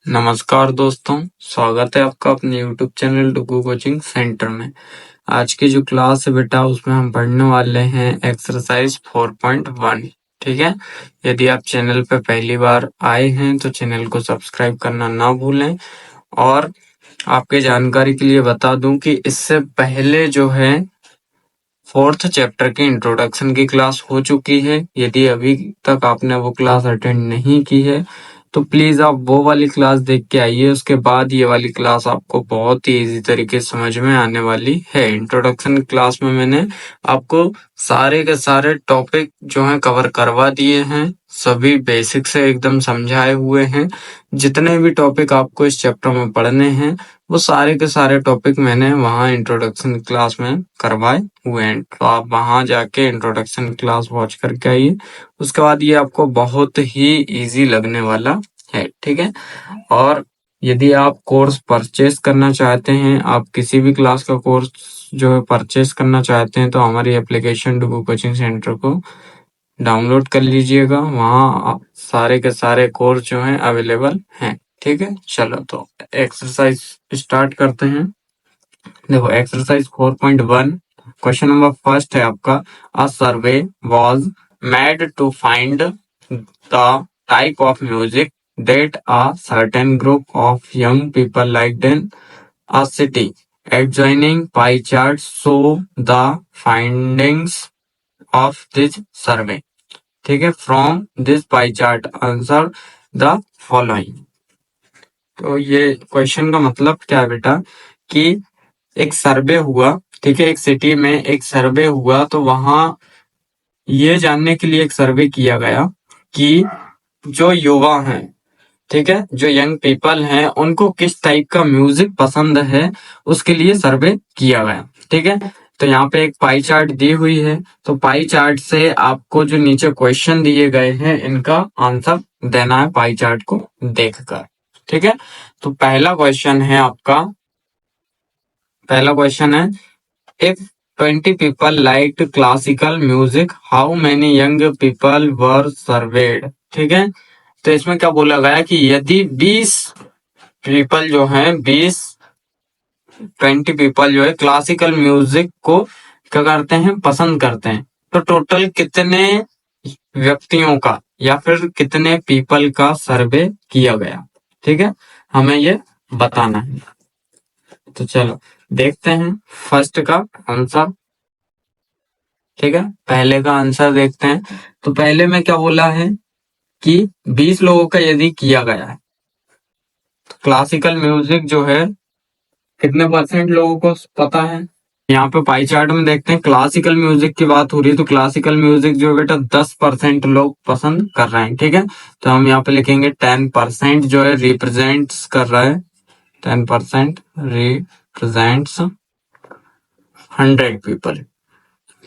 नमस्कार दोस्तों, स्वागत है आपका अपने YouTube चैनल डुगू कोचिंग सेंटर में। आज की जो क्लास है बेटा उसमें हम पढ़ने वाले हैं एक्सरसाइज 4.1। ठीक है, यदि आप चैनल पे पहली बार आए हैं तो चैनल को सब्सक्राइब करना ना भूलें। और आपके जानकारी के लिए बता दूं कि इससे पहले जो है 4th चैप्टर की इंट्रोडक्शन की क्लास हो चुकी है। यदि अभी तक आपने वो क्लास अटेंड नहीं की है तो प्लीज आप वो वाली क्लास देख के आइए। उसके बाद ये वाली क्लास आपको बहुत ही इजी तरीके से समझ में आने वाली है। इंट्रोडक्शन क्लास में मैंने आपको सारे के सारे टॉपिक जो हैं कवर करवा दिए हैं, सभी बेसिक से एकदम समझाए हुए हैं। जितने भी टॉपिक आपको इस चैप्टर में पढ़ने हैं वो सारे के सारे टॉपिक मैंने वहाँ इंट्रोडक्शन क्लास में करवाए हुए हैं, तो आप वहाँ जाके इंट्रोडक्शन क्लास वॉच करके आइए। उसके बाद ये आपको बहुत ही इजी लगने वाला है। ठीक है, और यदि आप कोर्स परचेस करना चाहते हैं, आप किसी भी क्लास का कोर्स जो है परचेस करना चाहते हैं, तो हमारी एप्लीकेशन डुगू कोचिंग सेंटर को डाउनलोड कर लीजिएगा। वहाँ सारे के सारे कोर्स जो हैं अवेलेबल हैं। ठीक है, चलो तो एक्सरसाइज स्टार्ट करते हैं। देखो एक्सरसाइज 4.1 क्वेश्चन नंबर फर्स्ट है आपका, a survey was made to find the type of music that a certain group of young people liked in a city. Adjoining pie chart show the findings of this survey. ठीक है, from this pie chart answer the following. तो ये question का मतलब क्या है बेटा कि एक सर्वे हुआ, ठीक है, एक सिटी में एक सर्वे हुआ, तो वहां ये जानने के लिए एक सर्वे किया गया कि जो युवा हैं, ठीक है, जो यंग पीपल हैं, उनको किस टाइप का म्यूजिक पसंद है, उसके लिए सर्वे किया गया। ठीक है, तो यहाँ पे एक पाई चार्ट दी हुई है, तो पाई चार्ट से आपको जो नीचे क्वेश्चन दिए गए हैं इनका आंसर देना है पाई चार्ट को देखकर। ठीक है, तो पहला क्वेश्चन है आपका, पहला क्वेश्चन है, if 20 people liked classical music, how many young people were surveyed? ठीक है, तो इसमें क्या बोला गया कि यदि 20 पीपल जो हैं, 20 पीपल जो है क्लासिकल म्यूजिक को क्या करते हैं, पसंद करते हैं, तो टोटल कितने व्यक्तियों का या फिर कितने पीपल का सर्वे किया गया। ठीक है, हमें ये बताना है। तो चलो देखते हैं फर्स्ट का आंसर। ठीक है, पहले का आंसर देखते हैं। तो पहले में क्या बोला है कि 20 लोगों का यदि किया गया है, तो क्लासिकल म्यूजिक जो है कितने परसेंट लोगों को पता है। यहाँ पे पाई चार्ट में देखते हैं, क्लासिकल म्यूजिक की बात हो रही है, तो क्लासिकल म्यूजिक जो है बेटा 10% लोग पसंद कर रहे हैं। ठीक है, तो हम यहाँ पे लिखेंगे 10% जो है रिप्रेजेंट्स कर रहा है, 10% रिप्रेजेंट्स 100 पीपल।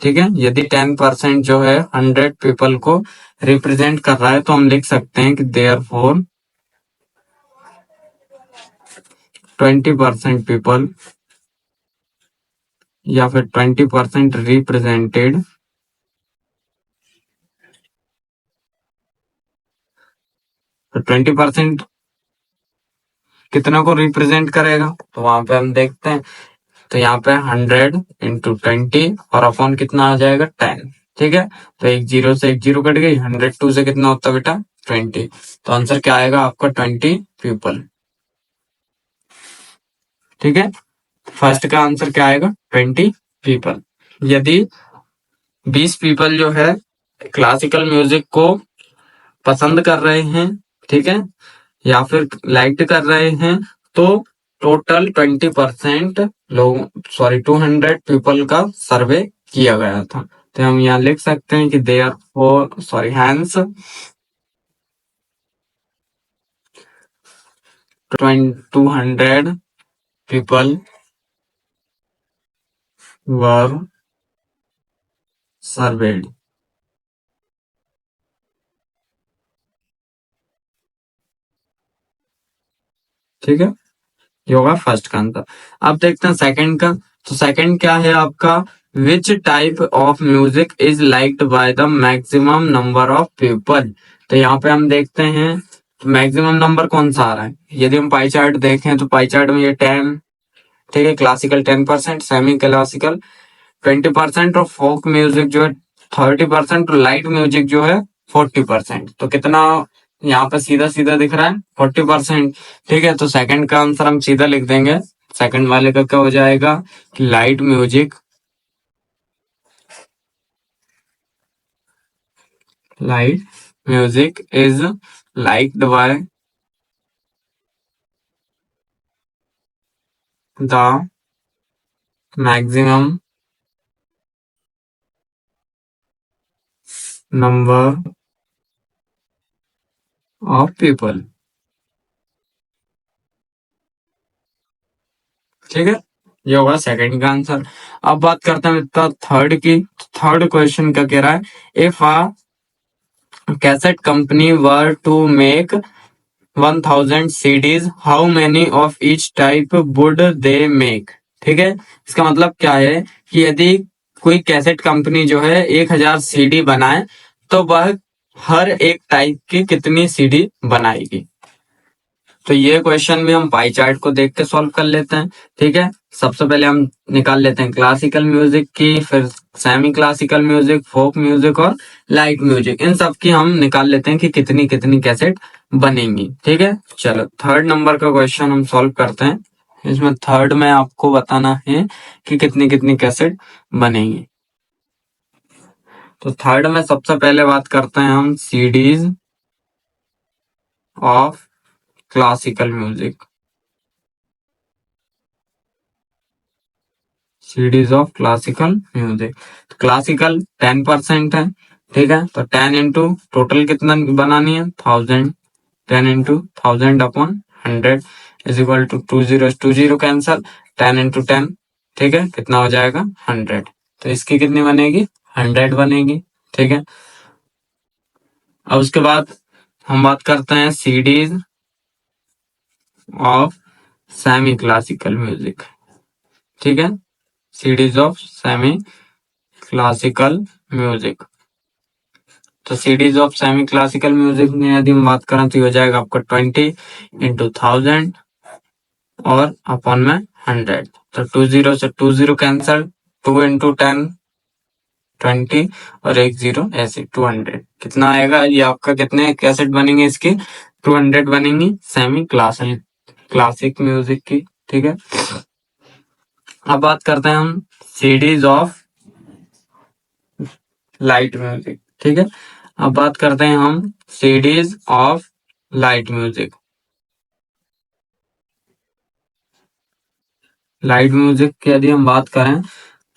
ठीक है, यदि 10% जो है 100 पीपल को रिप्रेजेंट कर रहा है, तो हम लिख सकते हैं कि देयरफॉर 20% पीपल या फिर 20% रिप्रेजेंटेड, तो 20% कितना को रिप्रेजेंट करेगा, तो वहां पे हम देखते हैं, तो यहाँ पे 100 इंटू 20 और अपॉन कितना आ जाएगा 10। ठीक है, तो एक जीरो से एक जीरो कट गई, 102 से कितना होता है बेटा 20, तो आंसर क्या आएगा आपका 20 पीपल। ठीक है, फर्स्ट का आंसर क्या आएगा 20 पीपल। यदि 20 पीपल जो है क्लासिकल म्यूजिक को पसंद कर रहे हैं, ठीक है, या फिर लाइक कर रहे हैं, तो टोटल 20% लोग, सॉरी 200 पीपल का सर्वे किया गया था। तो हम यहाँ लिख सकते हैं कि therefore, sorry hence 200 people were served. ठीक है, ये होगा फर्स्ट का आंसर। अब देखते हैं सेकंड का। तो सेकंड क्या है आपका, which type of music is liked by the maximum number of people. तो यहाँ पे हम देखते हैं तो मैक्सिमम नंबर कौन सा आ रहा है? यदि हम पाई चार्ट देखें तो पाई चार्ट में ये 10, ठीक है, क्लासिकल 10%, सेमी क्लासिकल 20% और फोक म्यूजिक जो है 30% और लाइट म्यूजिक जो है 40%। तो कितना यहाँ पे सीधा सीधा दिख रहा है? 40%। ठीक है, तो सेकंड का आंसर हम सीधा लिख देंगे। सेकंड वाले का क्या हो जाएगा कि light music is liked by the maximum number of people. ठीक है, ये होगा सेकंड का आंसर। अब बात करते हैं इसका थर्ड की। थर्ड क्वेश्चन का कह रहा है if a cassette company were to make 1000 CDs, how many of each type would they make? ठीक है, इसका मतलब क्या है कि यदि कोई कैसेट कंपनी जो है 1000 CD बनाए तो वह हर एक टाइप की कितनी CD बनाएगी? तो ये क्वेश्चन भी हम पाई चार्ट को देख के सॉल्व कर लेते हैं। ठीक है, सबसे पहले हम निकाल लेते हैं क्लासिकल म्यूजिक की, फिर semi classical music, folk music और लाइट म्यूजिक। इन सब की हम निकाल लेते हैं कि कितनी कितनी कैसेट बनेंगी। ठीक है, चलो थर्ड नंबर का क्वेश्चन हम सॉल्व करते हैं। इसमें थर्ड में आपको बताना है कि कितनी कितनी कैसेट बनेंगी। तो थर्ड में सबसे पहले बात करते हैं हम CDs of classical music. CDs of classical music. तो क्लासिकल 10% है। ठीक है, तो 10 इंटू टोटल कितना बनानी है? 1000। 10 into 1000 upon 100 is equal to 2 0 cancel, 10 into 10। ठीक है, कितना हो जाएगा? 100। तो इसकी कितनी बनेगी? 100 बनेगी। ठीक है, अब उसके बाद हम बात करते हैं CDs of semi classical music. ठीक है, CDs of semi classical music. तो CDs of semi classical music में यदि हम बात करें तो हो जाएगा आपका 20 इंटू 1000 और अपॉन में 100। तो 20 से 20 कैंसल, 2 इंटू 10 20 और 10 ऐसे 200। कितना आएगा? ये आपका कितने कैसेट बनेंगे इसकी? 200 बनेंगी सेमी क्लासिक म्यूजिक की। ठीक है, अब बात करते हैं हम सीडीज ऑफ लाइट म्यूजिक। ठीक है, अब बात करते हैं हम CDs of light music. Light music की यदि हम बात करें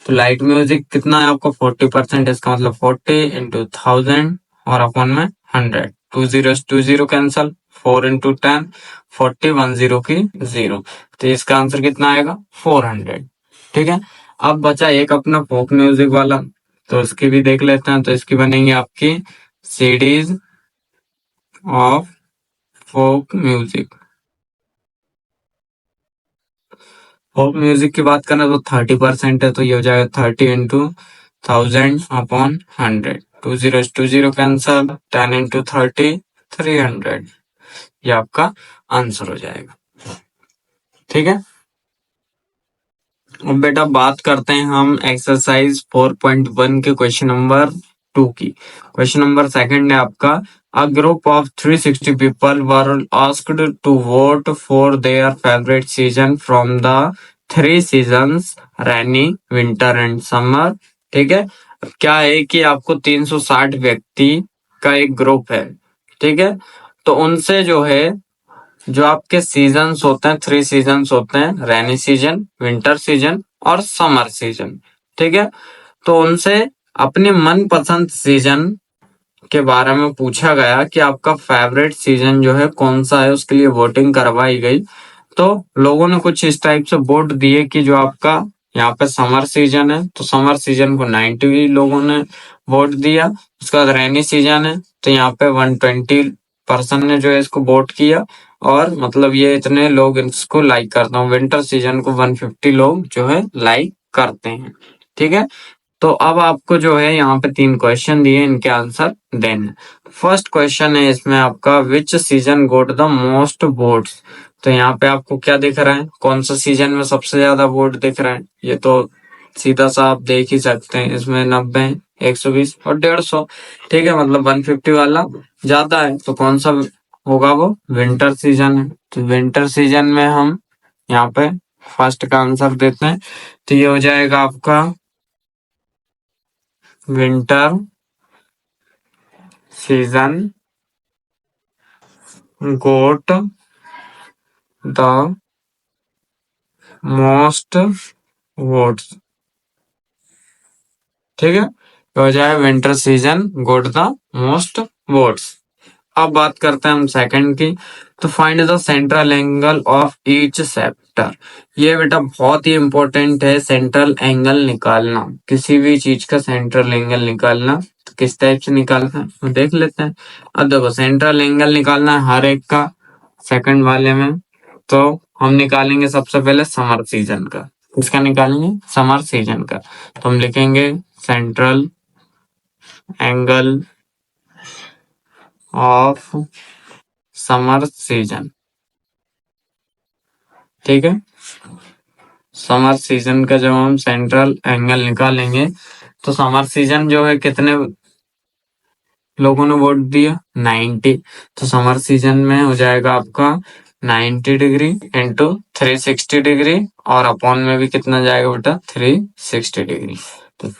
तो लाइट म्यूजिक कितना है आपको? 40%। इसका मतलब 40 इंटू 1000 और अपॉन में 100। 2 0 कैंसल, 4 इंटू 10 40, 1 0 की 0। तो इसका आंसर कितना आएगा? 400। ठीक है, अब बचा एक अपना फोक म्यूजिक वाला, तो उसकी भी देख लेते हैं। तो इसकी बनेंगी आपकी CDs of folk music. Folk music की बात करें तो 30% है, तो ये हो जाएगा 30 इंटू 1000 अपॉन 100। 2 0 cancel, 10 into 30 300। ये आपका आंसर हो जाएगा। ठीक है, अब बेटा बात करते हैं हम एक्सरसाइज 4.1 के क्वेश्चन नंबर 2 की। क्वेश्चन नंबर सेकंड है आपका a group of 360 people were asked to vote for their favourite season from the 3 seasons rainy, winter and summer. ठीक है, क्या है कि आपको 360 व्यक्ति का एक ग्रुप है। ठीक है, तो उनसे जो है जो आपके सीजन्स होते हैं, 3 सीजन्स होते हैं, रेनी सीजन, विंटर सीजन और समर सीजन। ठीक है, तो उनसे अपने मनपसंद सीजन के बारे में पूछा गया कि आपका फेवरेट सीजन जो है कौन सा है, उसके लिए वोटिंग करवाई गई। तो लोगों ने कुछ इस टाइप से वोट दिए कि जो आपका यहाँ पे समर सीजन है तो समर सीजन को 90 लोगों ने वोट दिया। उसके बाद रेनी सीजन है तो यहाँ पे 120% ने जो है इसको वोट किया, और मतलब ये इतने लोग इसको लाइक करते हैं। विंटर सीजन को 150 लोग जो है लाइक करते हैं। ठीक है, तो अब आपको जो है यहाँ पे 3 क्वेश्चन दिए, इनके आंसर देने। फर्स्ट क्वेश्चन है इसमें आपका, विच season goat the most votes. तो यहाँ पे आपको क्या दिख रहा है, कौन सा सीजन में सबसे ज्यादा वोट दिख रहा है? ये तो सीधा सा आप देख ही सकते हैं, इसमें 90, 120 और 150। ठीक है, मतलब 150 वाला ज्यादा है। तो कौन सा होगा? वो विंटर सीजन है। तो विंटर सीजन में हम यहाँ पे फर्स्ट का आंसर देते हैं। तो ये हो जाएगा आपका winter season goat the most votes. ठीक है, तो हो जाए winter season goat the most votes. अब बात करते हैं हम सेकंड की। तो find the central angle of each sector. ये बेटा बहुत ही इंपॉर्टेंट है, सेंट्रल एंगल निकालना, किसी भी चीज का सेंट्रल एंगल निकालना। तो किस टाइप से निकालना है तो देख लेते हैं। अब देखो, सेंट्रल एंगल निकालना है हर एक का सेकंड वाले में। तो हम निकालेंगे सबसे पहले समर सीजन का। किसका निकालेंगे? समर सीजन का। तो हम लिखेंगे central angle of summer season. ठीक है, समर सीजन का जब हम सेंट्रल एंगल निकालेंगे तो समर सीजन जो है कितने लोगों ने वोट दिया? 90। तो समर सीजन में हो जाएगा आपका 90 डिग्री इंटू 360 डिग्री, और अपॉन में भी कितना जाएगा बेटा? 360 डिग्री। तो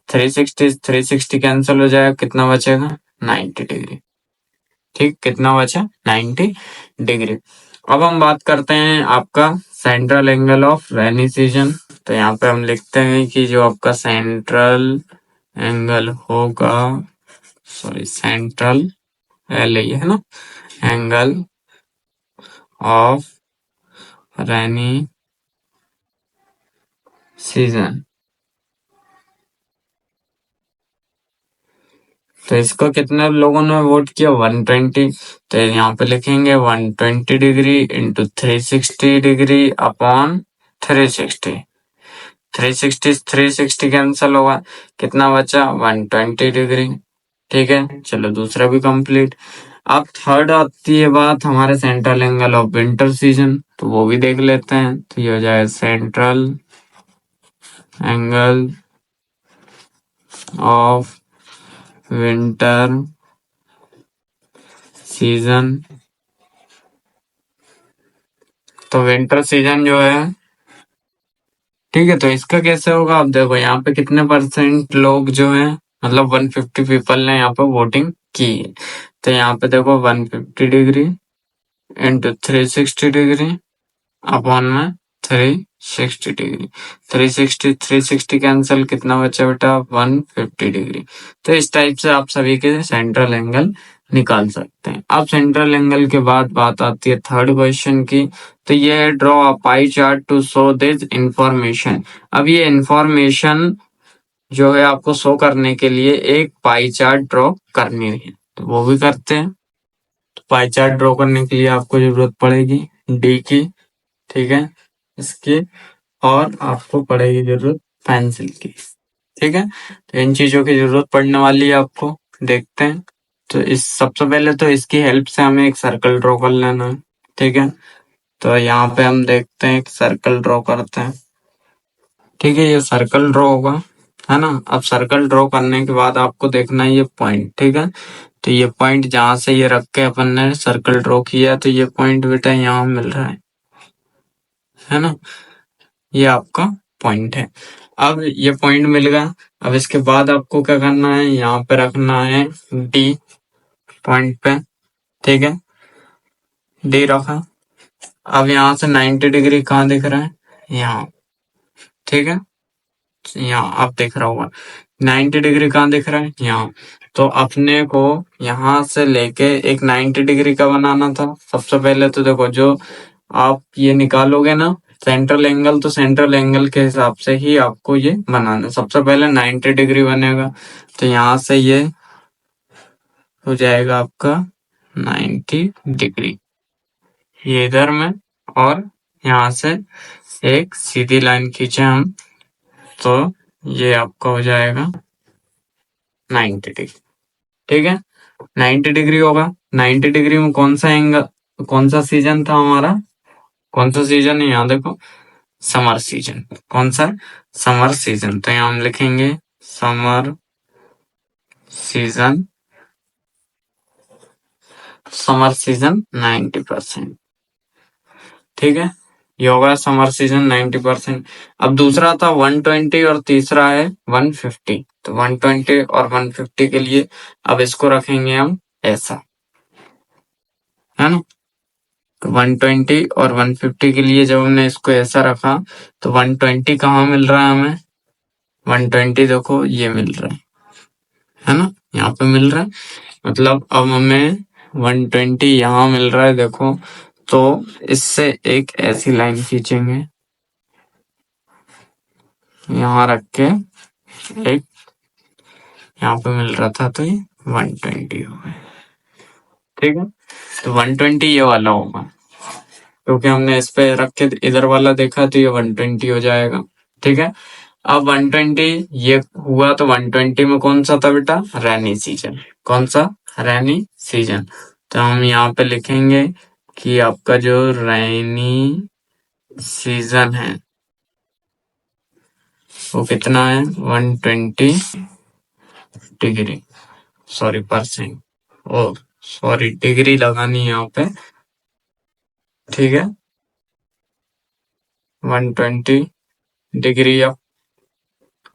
360 कैंसिल हो जाएगा, कितना बचेगा? 90 डिग्री। ठीक, कितना बचा? 90 डिग्री। अब हम बात करते हैं आपका central angle of rainy season. तो यहाँ पे हम लिखते हैं कि जो आपका सेंट्रल एंगल होगा, सॉरी सेंट्रल एल है ना, एंगल ऑफ रेनी सीजन। तो इसको कितने लोगों ने वोट किया? 120। तो यहाँ पे लिखेंगे 120 degree into 360 degree upon 360। 360 cancel होगा, कितना बचा? 120 डिग्री। ठीक है, चलो दूसरा भी कंप्लीट। अब थर्ड आती है बात हमारे central angle of winter season, तो वो भी देख लेते हैं। तो ये हो जाए central angle of winter season. तो विंटर सीजन जो है, ठीक है, तो इसका कैसे होगा? आप देखो यहाँ पे कितने परसेंट लोग जो हैं, मतलब 150 पीपल ने यहाँ पे वोटिंग की है। तो यहाँ पे देखो 150 डिग्री इंटू 360 डिग्री अपॉन में 360 डिग्री। 360 कैंसिल, कितना बचा बेटा? 150 डिग्री। तो इस टाइप से आप सभी के सेंट्रल एंगल निकाल सकते हैं। अब सेंट्रल एंगल के बाद बात आती है थर्ड क्वेश्चन की। तो ये है draw a pie chart to show this information. अब ये इंफॉर्मेशन जो है आपको शो करने के लिए एक पाई चार्ट ड्रॉ करनी है, तो वो भी करते हैं। तो पाई चार्ट ड्रॉ करने के लिए आपको जरूरत पड़ेगी डी की, ठीक है, इसकी, और आपको पड़ेगी जरूरत पेंसिल की। ठीक है, तो इन चीजों की जरूरत पड़ने वाली है आपको, देखते हैं। तो इस सबसे पहले तो इसकी हेल्प से हमें एक सर्कल ड्रॉ कर लेना है। ठीक है, तो यहाँ पे हम देखते हैं एक सर्कल ड्रॉ करते हैं। ठीक है, ये सर्कल ड्रॉ होगा, है ना। अब सर्कल ड्रॉ करने के बाद आपको देखना है ये पॉइंट। ठीक है, तो ये पॉइंट जहां से ये रख के अपन ने सर्कल ड्रॉ किया, तो ये पॉइंट बेटा यहाँ मिल रहा है ना, ये आपका पॉइंट है। अब ये पॉइंट मिल गया। अब इसके बाद आपको क्या करना है? यहाँ पे रखना है डी पॉइंट पे। ठीक है, डी रखा। अब यहाँ से 90 डिग्री कहाँ दिख रहा है? यहाँ। ठीक है, यहाँ आप देख रहा होगा 90 डिग्री कहाँ दिख रहा है? यहाँ। तो अपने को यहाँ से लेके एक 90 डिग्री का बनाना था। सबसे पहले तो देखो, जो आप ये निकालोगे ना सेंट्रल एंगल, तो सेंट्रल एंगल के हिसाब से ही आपको ये बनाना। सबसे पहले 90 डिग्री बनेगा, तो यहाँ से ये हो जाएगा आपका 90 डिग्री, ये इधर में, और यहाँ से एक सीधी लाइन खींचे हम, तो ये आपका हो जाएगा 90 डिग्री। ठीक है, 90 डिग्री होगा। 90 डिग्री में कौन सा एंगल, कौन सा सीजन था हमारा, कौन सा सीजन है, यहाँ देखो, समर सीजन। कौन सा, समर सीजन। तो यहाँ हम लिखेंगे समर सीजन, समर सीजन 90%। ठीक है, ये होगा समर सीजन 90%। अब दूसरा था 120 और तीसरा है 150। तो 120 और 150 के लिए अब इसको रखेंगे हम ऐसा, है ना। तो 120 और 150 के लिए जब हमने इसको ऐसा रखा तो 120 कहाँ मिल रहा है हमें, 120 देखो ये मिल रहा है ना, यहाँ पे मिल रहा है। मतलब अब हमें 120 यहाँ मिल रहा है देखो। तो इससे एक ऐसी लाइन खींचेंगे यहाँ रख के, एक यहाँ पे मिल रहा था तो ये 120 हो गया। ठीक है, तो 120 ये वाला होगा, क्योंकि हमने इस पे रख के इधर वाला देखा तो ये 120 हो जाएगा। ठीक है, अब 120 ये हुआ तो 120 में कौन सा था बेटा, रैनी सीजन। कौन सा, रैनी सीजन। तो हम यहाँ पे लिखेंगे कि आपका जो रैनी सीजन है वो कितना है, 120 डिग्री, सॉरी परसेंट, ओ सॉरी डिग्री लगानी है यहाँ पे। ठीक है, 120 डिग्री अप,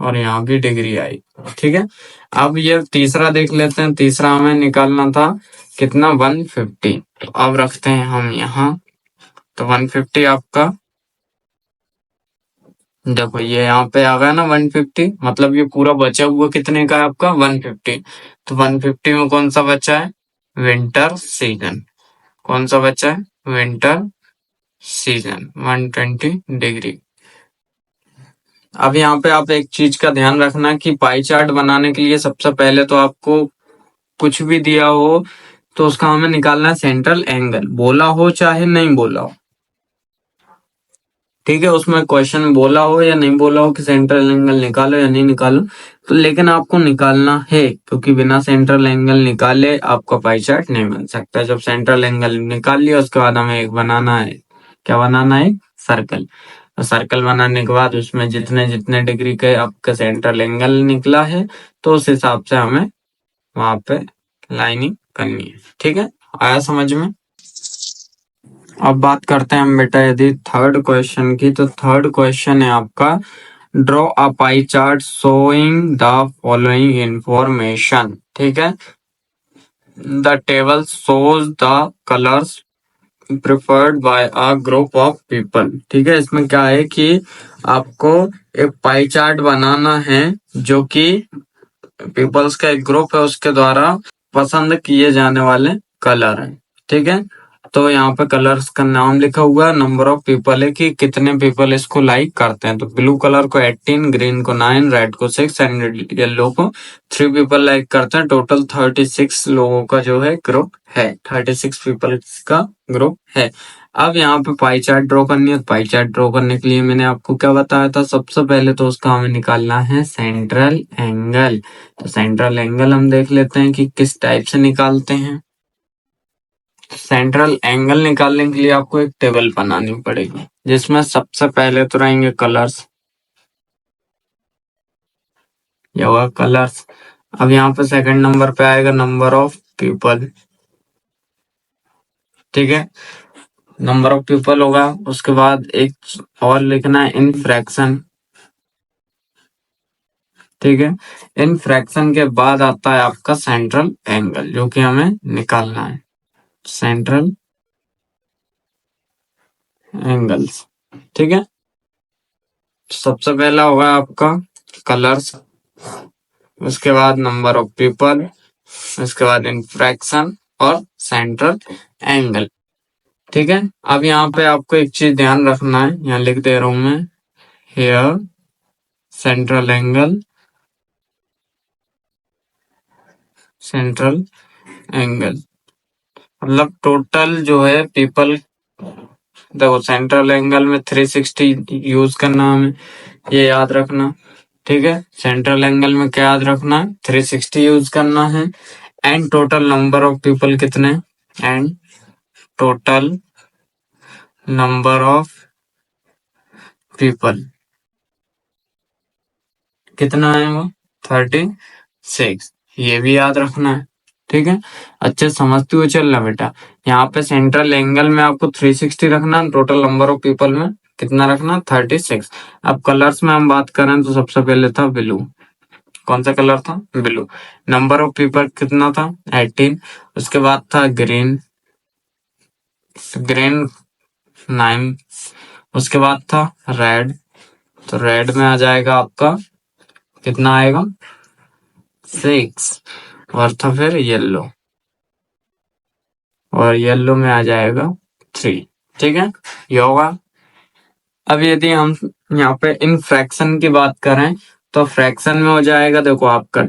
और यहाँ भी डिग्री आई। ठीक है, अब ये तीसरा देख लेते हैं। तीसरा हमें निकालना था कितना, 150। तो अब रखते हैं हम यहाँ, तो 150 आपका, देखो ये यहाँ पे आ गया ना 150, मतलब ये पूरा बचा हुआ कितने का है आपका, 150। तो 150 में कौन सा बचा है, विंटर सीजन। कौन सा बचा है, विंटर सीजन 120 डिग्री। अब यहाँ पे आप एक चीज का ध्यान रखना कि पाई चार्ट बनाने के लिए सबसे पहले तो आपको कुछ भी दिया हो तो उसका हमें निकालना है सेंट्रल एंगल, बोला हो चाहे नहीं बोला हो। ठीक है, उसमें क्वेश्चन बोला हो या नहीं बोला हो कि सेंट्रल एंगल निकालो या नहीं निकालो, तो लेकिन आपको निकालना है, क्योंकि बिना सेंट्रल एंगल निकाले आपका पाई चार्ट नहीं बन सकता। जब सेंट्रल एंगल निकाल लिया उसके बाद हमें एक बनाना है, क्या बनाना है, सर्कल। तो सर्कल बनाने के बाद उसमें जितने जितने डिग्री के आपका सेंट्रल एंगल निकला है तो उस हिसाब से हमें वहां पे लाइनिंग करनी है। ठीक है, आया समझ में। अब बात करते हैं हम बेटा यदि थर्ड क्वेश्चन की, तो थर्ड क्वेश्चन है आपका, draw a pie chart showing the following information. ठीक है, the table shows the colours preferred by a group of people. ठीक है, इसमें क्या है कि आपको एक पाई चार्ट बनाना है जो कि पीपल्स का एक ग्रुप है उसके द्वारा पसंद किए जाने वाले कलर हैं। ठीक है, तो यहाँ पे कलर्स का नाम लिखा हुआ है, नंबर ऑफ पीपल है कि कितने पीपल इसको लाइक करते हैं। तो ब्लू कलर को 18, ग्रीन को 9, रेड को 6 एंड येलो को 3 पीपल लाइक करते हैं। टोटल 36 लोगों का जो है ग्रुप है, 36 पीपल का ग्रुप है। अब यहाँ पे पाई चार्ट ड्रॉ करनी है। पाई चार्ट ड्रॉ करने के लिए मैंने आपको क्या बताया था, सबसे पहले तो उसका हमें निकालना है सेंट्रल एंगल। तो सेंट्रल एंगल हम देख लेते हैं कि किस टाइप से निकालते हैं। सेंट्रल एंगल निकालने के लिए आपको एक टेबल बनानी पड़ेगी जिसमें सबसे पहले तो रहेंगे कलर्स, ये होगा कलर्स। अब यहाँ पे सेकंड नंबर पे आएगा नंबर ऑफ पीपल। ठीक है, नंबर ऑफ पीपल होगा। उसके बाद एक और लिखना है इन फ्रैक्शन। ठीक है, इन फ्रैक्शन के बाद आता है आपका सेंट्रल एंगल जो कि हमें निकालना है, सेंट्रल एंगल्स। ठीक है, सबसे पहला होगा आपका कलर्स, उसके बाद नंबर ऑफ पीपल, उसके बाद इंफ्रैक्शन और सेंट्रल एंगल। ठीक है, अब यहाँ पे आपको एक चीज ध्यान रखना है, यहाँ लिख दे रहा हूं मैं, here central angle, central angle मतलब टोटल जो है पीपल, देखो सेंट्रल एंगल में 360 यूज करना हमें, ये याद रखना। ठीक है। सेंट्रल एंगल में क्या याद रखना है, 360 यूज करना है। And total number of people कितने, and total number of people कितना है वो, 36, ये भी याद रखना है। ठीक है, अच्छे समझते हुए चलना बेटा। यहाँ पे सेंट्रल एंगल में आपको 360 रखना, टोटल नंबर ऑफ पीपल में कितना रखना, 36। अब कलर्स में हम बात करें तो सबसे पहले था ब्लू, कौन सा कलर था, ब्लू। नंबर ऑफ पीपल कितना था, 18। उसके बाद था ग्रीन, ग्रीन 9। उसके बाद था रेड, तो रेड में आ जाएगा आपका कितना आएगा, 6। और था फिर येलो, और येलो में आ जाएगा 3। ठीक है, ये होगा। अब यदि हम यहाँ पे इन फ्रैक्शन की बात करें तो फ्रैक्शन में हो जाएगा, देखो आपका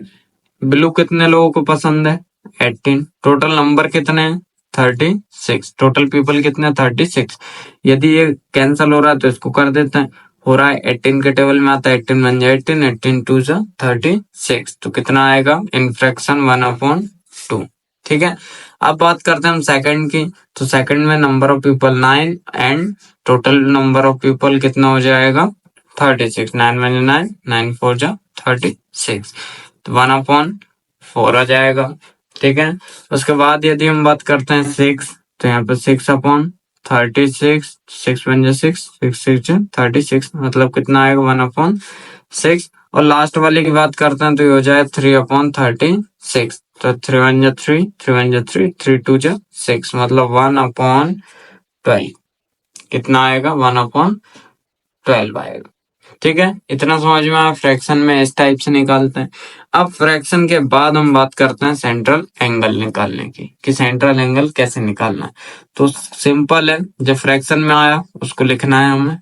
ब्लू कितने लोगों को पसंद है, 18। टोटल नंबर कितने हैं, 36। टोटल पीपल कितने, 36। यदि ये कैंसिल हो रहा है तो इसको कर देते हैं, हो रहा है 18 के टेबल में आता है, 18 बन जाए 18, 18 टू जा 36, तो कितना आएगा, इन फ्रैक्शन 1/2। ठीक है, अब बात करते हैं हम सेकंड की। तो सेकंड में number of people 9 and total number of people कितना हो जाएगा, 36। 9 बन 9, 9 4 जा 36, तो 1/4 आ जाएगा। ठीक है, उसके बाद यदि हम बात करते हैं 6, तो यहाँ पे 6/36, 6 बन जा 6, 6 6 जा 36, मतलब कितना आएगा, 1/6। और लास्ट वाले की बात करते हैं तो ये हो जाए 3/36, तो 3 1 जा 3, 3 1 जा 3, 3 2 जा 6, मतलब 1/12 कितना आएगा, 1/12 आएगा। ठीक है, इतना समझ में आया। फ्रैक्शन में इस टाइप से निकालते हैं। अब फ्रैक्शन के बाद हम बात करते हैं सेंट्रल एंगल निकालने की, कि सेंट्रल एंगल कैसे निकालना है। तो सिंपल है, जब फ्रैक्शन में आया उसको लिखना है हमें,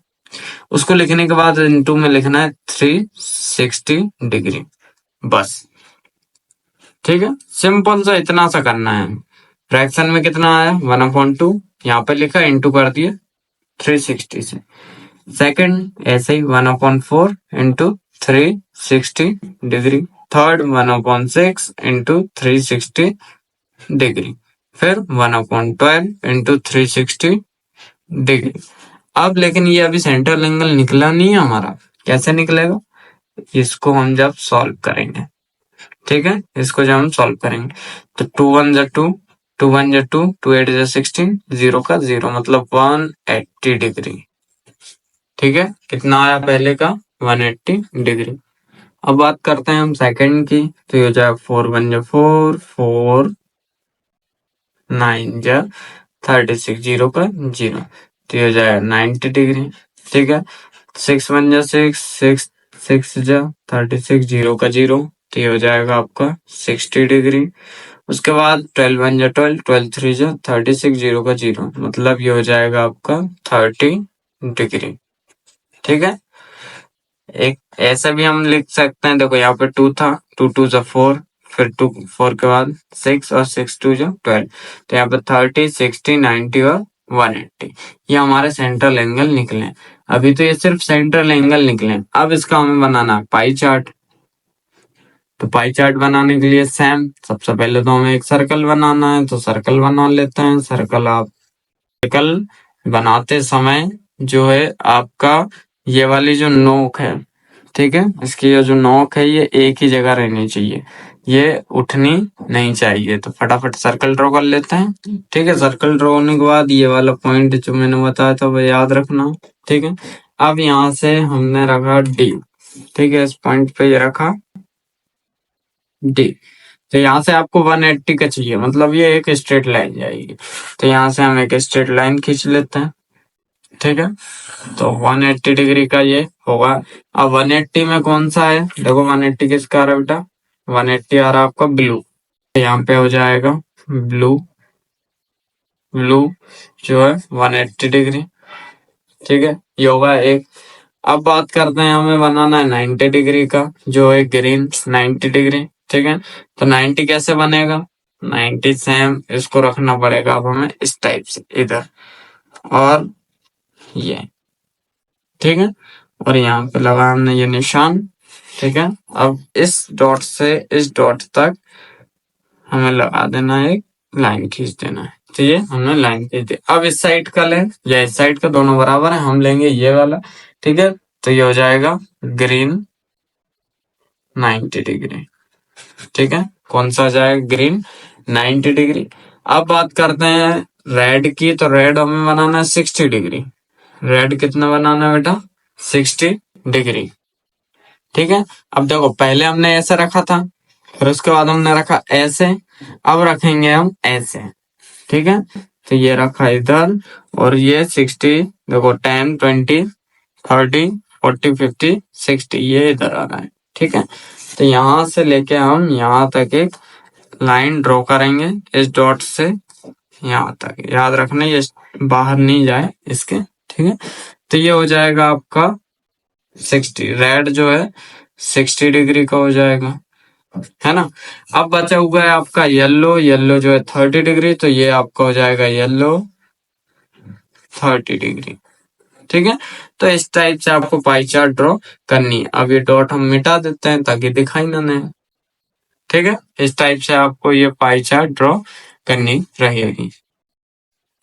उसको लिखने के बाद इनटू में लिखना है 360 डिग्री, बस। ठीक है, सिंपल सा इतना सा करना है। फ्रैक्शन में कितना आया, 1/2, यहाँ पे लिखा इंटू कर दिया 360 से। सेकंड ऐसे ही 1/4 into 360 degree. Third 1/6 into 360 degree. फिर 1/12 इंटू 360 डिग्री। अब लेकिन ये अभी सेंट्रल एंगल निकला नहीं है हमारा, कैसे निकलेगा, इसको हम जब सॉल्व करेंगे। ठीक है, इसको जब हम सॉल्व करेंगे तो 2 1 जा 2, 2 1 जा 2, 2 8 जा 16, 0 का 0, मतलब 180 डिग्री। ठीक है, कितना आया पहले का, 180 डिग्री। अब बात करते हैं हम सेकंड की, तो ये हो जाए 4 1 जा 4, 4 9 जा 36, 0 का 0, तो ये हो जाए 90 डिग्री। ठीक है, 6 1 जा 6, 6 6 जा 36, 0 का 0, तो ये हो जाएगा आपका 60 डिग्री। उसके बाद 12 1 जा 12, 12 3 जा 36, 0 का 0, मतलब ये हो जाएगा आपका 30 डिग्री। ठीक है, एक ऐसा भी हम लिख सकते हैं, देखो यहाँ पे 2 था, 2 2 जा 4, फिर 2 4 के बाद 6 और 6 2 जा 12, तो यहाँ पे 30 60 90 और 180, ये हमारे सेंट्रल एंगल निकले। अभी तो ये सिर्फ सेंट्रल एंगल निकले, अब इसका हमें बनाना है पाई चार्ट। तो पाई चार्ट बनाने के लिए सेम, सबसे पहले तो हमें एक सर्कल बनाना है, तो सर्कल बना लेते हैं। सर्कल बनाते समय जो है आपका ये वाली जो नोक है, ठीक है, इसकी ये जो नोक है ये एक ही जगह रहनी चाहिए, ये उठनी नहीं चाहिए। तो फटाफट सर्कल ड्रॉ कर लेते हैं। ठीक है, सर्कल ड्रॉ होने के बाद ये वाला पॉइंट जो मैंने बताया था वो याद रखना। ठीक है, अब यहाँ से हमने रखा डी, ठीक है, इस पॉइंट पे ये रखा डी, तो यहाँ से आपको 180 का चाहिए, मतलब ये एक स्ट्रेट लाइन जाएगी, तो यहाँ से हम एक स्ट्रेट लाइन खींच लेते हैं। ठीक है, तो 180 डिग्री का ये होगा। अब 180 में कौन सा है, देखो 180 किसका आ रहा है बेटा, 180 आ रहा है आपका ब्लू, तो यहाँ पे हो जाएगा ब्लू, ब्लू जो है 180 डिग्री। ठीक है, ये होगा एक। अब बात करते हैं, हमें बनाना है 90 डिग्री का, जो है ग्रीन 90 डिग्री। ठीक है, तो 90 कैसे बनेगा, 90 सेम इसको रखना पड़ेगा अब हमें इस टाइप से इधर, और ये, ठीक है, और यहाँ पे लगा हमने ये निशान। ठीक है। अब इस डॉट से इस डॉट तक हमें लगा देना है, एक लाइन खींच देना है। तो ये हमने लाइन खींच दी। अब इस साइड का लें या इस साइड का, दोनों बराबर है, हम लेंगे ये वाला। ठीक है, तो ये हो जाएगा ग्रीन 90 डिग्री। ठीक है, कौन सा आ जाएगा? Green 90 degree. अब बात करते हैं रेड की, तो रेड हमें बनाना है 60 डिग्री। रेड कितना बनाना है बेटा? 60 डिग्री। ठीक है, अब देखो पहले हमने ऐसे रखा था, फिर उसके बाद हमने रखा ऐसे, अब रखेंगे हम ऐसे। ठीक है, तो ये रखा इधर, और ये 60, देखो 10 20 30 40 50 60, ये इधर आ रहा है। ठीक है, तो यहां से लेके हम यहां तक एक लाइन ड्रॉ करेंगे, इस डॉट से यहाँ तक। याद रखना ये बाहर नहीं जाए इसके। ठीक है, तो ये हो जाएगा आपका 60, रेड जो है 60 डिग्री का हो जाएगा, है ना। अब बचा हुआ है आपका येलो, येलो जो है 30 डिग्री, तो ये आपका हो जाएगा येलो 30 डिग्री। ठीक है, तो इस टाइप से आपको पाई चार्ट ड्रॉ करनी है। अब ये डॉट हम मिटा देते हैं ताकि दिखाई ना दे। ठीक है, इस टाइप से आपको ये पाई चार्ट ड्रॉ करनी रहेगी।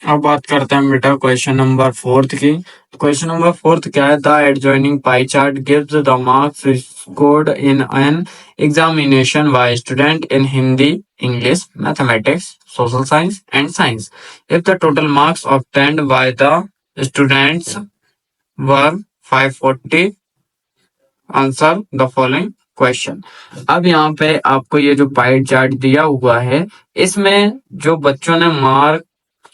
अब बात करते हैं बेटा क्वेश्चन नंबर 4 की। क्वेश्चन नंबर 4 क्या है? The adjoining pie chart gives the marks scored in an examination by student in Hindi, English, mathematics, social science and science. If the total marks obtained by the students were 540, answer the following question. अब यहाँ पे आपको ये जो pie chart दिया हुआ है, इसमें जो बच्चों ने मार्क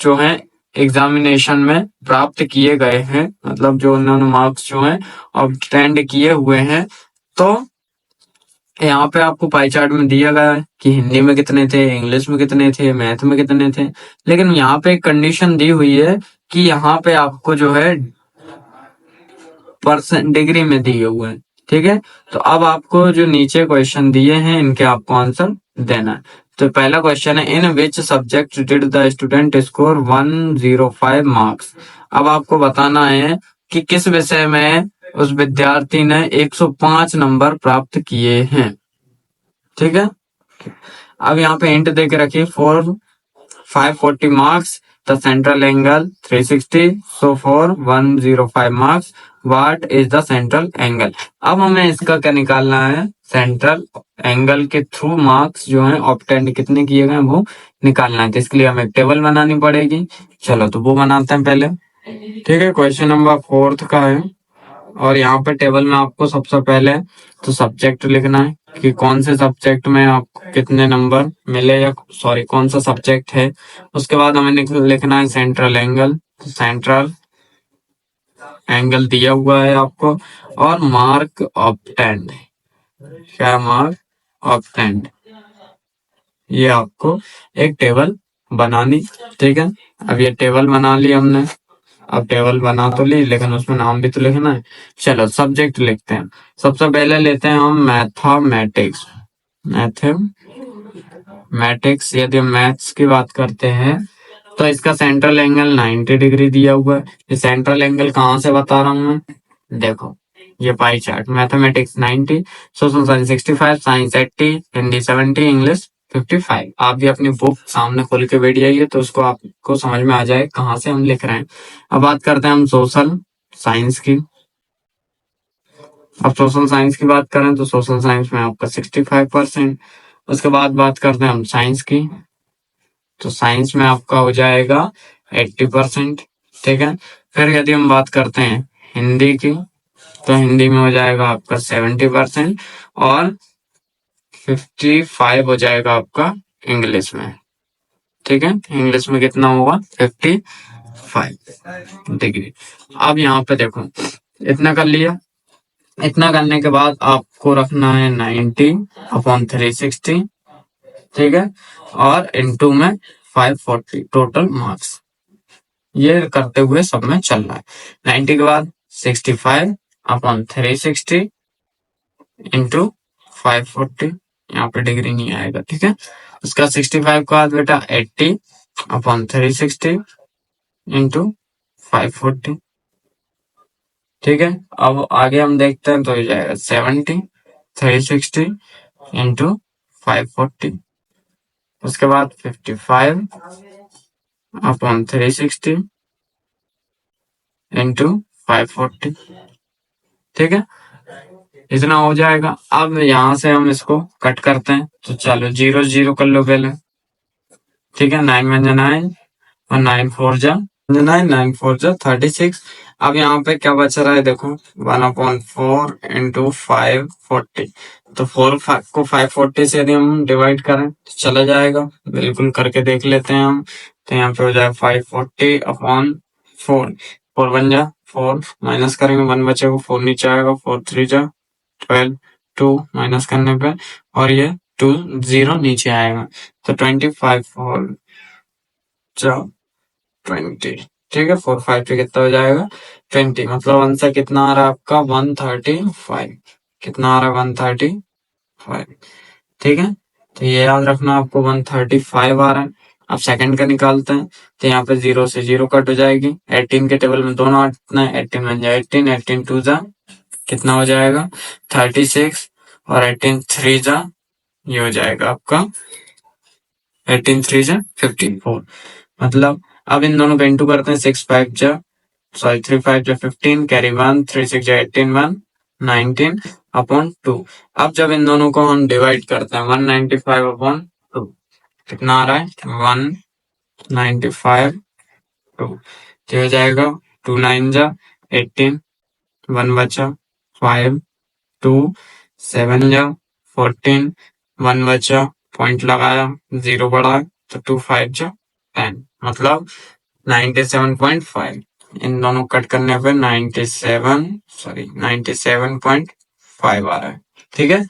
जो है एग्जामिनेशन में प्राप्त किए गए हैं, मतलब जो उन्होंने मार्क्स जो है ऑब्टेंड किए हुए हैं, तो यहाँ पे आपको पाई चार्ट में दिया गया है कि हिंदी में कितने थे, इंग्लिश में कितने थे, मैथ में कितने थे। लेकिन यहाँ पे एक कंडीशन दी हुई है कि यहाँ पे आपको जो है परसेंट डिग्री में दिए हुए हैं। ठीक है, तो अब आपको जो नीचे क्वेश्चन दिए हैं इनके आपको आंसर देना है। तो पहला क्वेश्चन है, in which subject did the student score 105 marks. अब आपको बताना है कि किस विषय में उस विद्यार्थी ने 105 नंबर प्राप्त किए हैं। ठीक है, अब यहाँ पे हिंट देके रखिए, for 540 marks, the central angle 360, so for 105 marks, what is the central angle? अब हमें इसका क्या निकालना है? सेंट्रल एंगल के थ्रू मार्क्स जो है ऑब्टेंड कितने किए गए वो निकालना है। तो इसके लिए हमें टेबल बनानी पड़ेगी। चलो तो वो बनाते हैं पहले। ठीक है, क्वेश्चन नंबर 4 का है, और यहाँ पे टेबल में आपको सबसे पहले तो सब्जेक्ट लिखना है कि कौन से सब्जेक्ट में आपको कितने नंबर मिले, या सॉरी कौन सा सब्जेक्ट है। उसके बाद हमें लिखना है सेंट्रल एंगल, तो सेंट्रल एंगल दिया हुआ है आपको, और मार्क ऑब्टेंड, क्या मार्क ऑब्टेंड, ये आपको एक टेबल बनानी। ठीक है, अब ये टेबल बना ली हमने। अब टेबल बना तो ली, लेकिन उसमें नाम भी तो लिखना है। चलो सब्जेक्ट लिखते हैं। सबसे पहले लेते हैं हम मैथमेटिक्स। मैथमेटिक्स, यदि हम मैथ्स की बात करते हैं तो इसका सेंट्रल एंगल 90 डिग्री दिया हुआ है। ये सेंट्रल एंगल कहाँ से बता रहा हूं मैं? देखो ये pie chart, mathematics 90, social science 65, science 80, Hindi 70, English 55। आप भी अपनी बुक सामने खोल के बैठ जाइए तो उसको आपको समझ में आ जाए कहाँ से हम लिख रहे हैं। अब बात करते हैं हम सोशल साइंस की। अब सोशल साइंस की बात करें तो सोशल साइंस में आपका 65%। उसके बाद बात करते हैं हम साइंस की, तो साइंस में आपका हो जाएगा 80%। ठीक है, फिर यदि हम बात करते हैं हिंदी की, तो हिंदी में हो जाएगा आपका 70%, और 55 हो जाएगा आपका इंग्लिश में। ठीक है, इंग्लिश में कितना होगा? 55 डिग्री। अब यहाँ पे देखो इतना कर लिया। इतना करने के बाद आपको रखना है 90 अपॉन 360। ठीक है, और इनटू में 540 टोटल मार्क्स, ये करते हुए सब में चल रहा है। 90 के बाद 65 अपॉन 360 इंटू 540, यहाँ पे डिग्री नहीं आएगा। ठीक है, उसका 65 के बाद बेटा 80 अपॉन 360 इंटू 540। ठीक है, अब आगे हम देखते हैं तो हो जाएगा 70 360 इंटू 540, उसके बाद 55 अपॉन 360 इंटू 540। ठीक है, इतना हो जाएगा। अब यहाँ से हम इसको कट करते हैं, तो चलो 0 0 कर लो पहले। ठीक है, 9 1 जा 9 और 9 4 जा 9 9 4 जा 36। अब यहाँ पे क्या बच रहा है देखो, 1/4 इंटू 540। तो 4 को 540 से यदि हम डिवाइड करें तो चला जाएगा, बिल्कुल करके देख लेते हैं हम। तो यहाँ पे हो जाएगा 540 अपॉन 4, 4 1 जा 4, माइनस करेंगे 1 बचेगा, 4 नीचे आएगा, 4 3 जा 12, 2 माइनस करने पे, और ये 2 0 नीचे आएगा, तो 25 4 जा 20। ठीक है, 4 5 पे कितना हो जाएगा 20, मतलब आंसर कितना आ रहा है आपका 135। कितना आ रहा है 135। ठीक है, तो ये याद रखना आपको 135 आ रहा है। अब सेकंड का निकालते हैं, तो यहाँ पे 0 से 0 कट हो जाएगी, 18 के टेबल में दोनों हटना है, 18 1 जा 18, 18 2 जा कितना हो जाएगा 36, और 18 3 जा ये हो जाएगा आपका 18 3 जा 54। मतलब अब इन दोनों को इंटू करते हैं, 6 5 जा सॉरी 3 5 जा 15, कैरी 1, 3 6 जा 18 1 19 अपॉन 2। अब जब इन दोनों को हम डिवाइड करते हैं 195 अपॉन 2, कितना आ रहा है 195 2, तो हो जाएगा 2 9 जा 18, 1 बचा 5 2 7 जा 14, 1 बचा पॉइंट लगाया 0 बढ़ा, तो 2 5 जा 10, मतलब 97.5। इन दोनों कट करने पे 97.5 आ रहा है। ठीक है,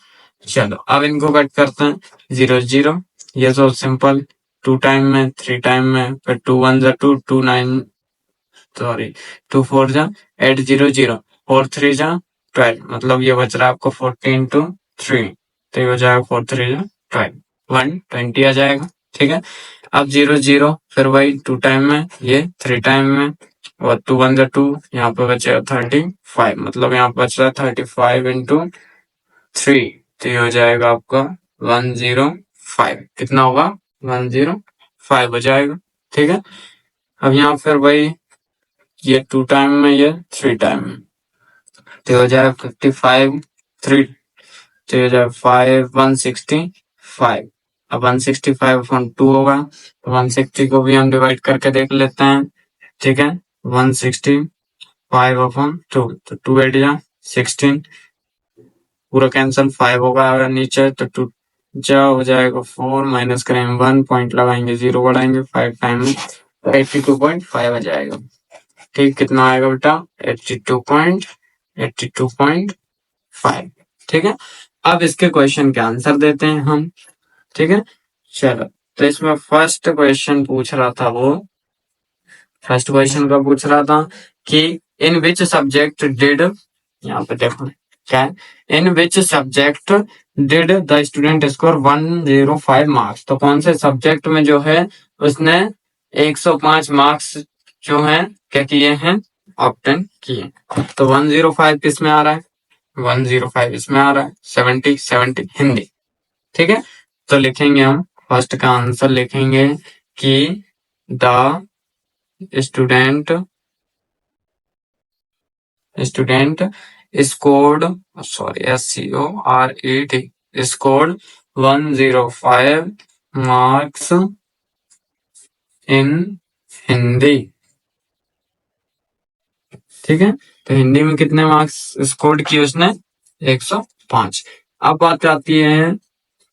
चलो अब इनको कट करते हैं, 0 0, ये तो सिंपल, 2 टाइम में 3 टाइम में, फिर 2 1 जा 2, 2 9 सॉरी 2 4 जा 8 0 0, 4 3 जा 12, मतलब ये बच रहा है आपको 40 इंटू 3, तो ये हो जाएगा 4 3 जा 12, 120 आ जाएगा। ठीक है, अब 0 0, फिर वही 2 टाइम में, ये 3 टाइम में, और 2 1 जा 2, यहाँ पे बचेगा 35, मतलब यहाँ पे बच रहा है 35 इंटू 3, तो ये हो जाएगा आपका 105। कितना होगा 105 हो जाएगा। ठीक है, अब यहाँ फिर वही, ये 2 टाइम में, ये 3 टाइम में, तो हो जाएगा 55 3, तो हो जाएगा 165। अब 165 अपॉन 2 होगा, तो 160 को भी हम डिवाइड करके देख लेते हैं। ठीक है, 165 अपॉन 2, तो 2 8 जा 16, पूरा कैंसल, 5 होगा अगर नीचे, तो 2 जा हो जाएगा 4, माइनस करेंगे 1, पॉइंट लगाएंगे 0 बढ़ाएंगे 5 टाइम में, तो 82.5 आ जाएगा। ठीक, कितना आएगा बेटा 82.5। ठीक है, अब इसके क्वेश्चन के आंसर देते हैं हम। ठीक है, चलो, तो इसमें फर्स्ट क्वेश्चन पूछ रहा था वो, फर्स्ट क्वेश्चन का पूछ रहा था कि इन विच सब्जेक्ट डिड, यहाँ पे देखो क्या है, in which subject did the student score 105 marks, तो कौन से सब्जेक्ट में जो है उसने 105 मार्क्स जो है क्या किए हैं, ऑब्टेन किए। तो 105 किस में आ रहा है, 105 इसमें आ रहा है, 70 70 हिंदी। ठीक है, तो लिखेंगे हम फर्स्ट का आंसर लिखेंगे कि the student student scored, sorry SCORED scored 105 marks in Hindi. ठीक है, तो हिंदी में कितने मार्क्स स्कोर किए उसने 105। अब बात आती है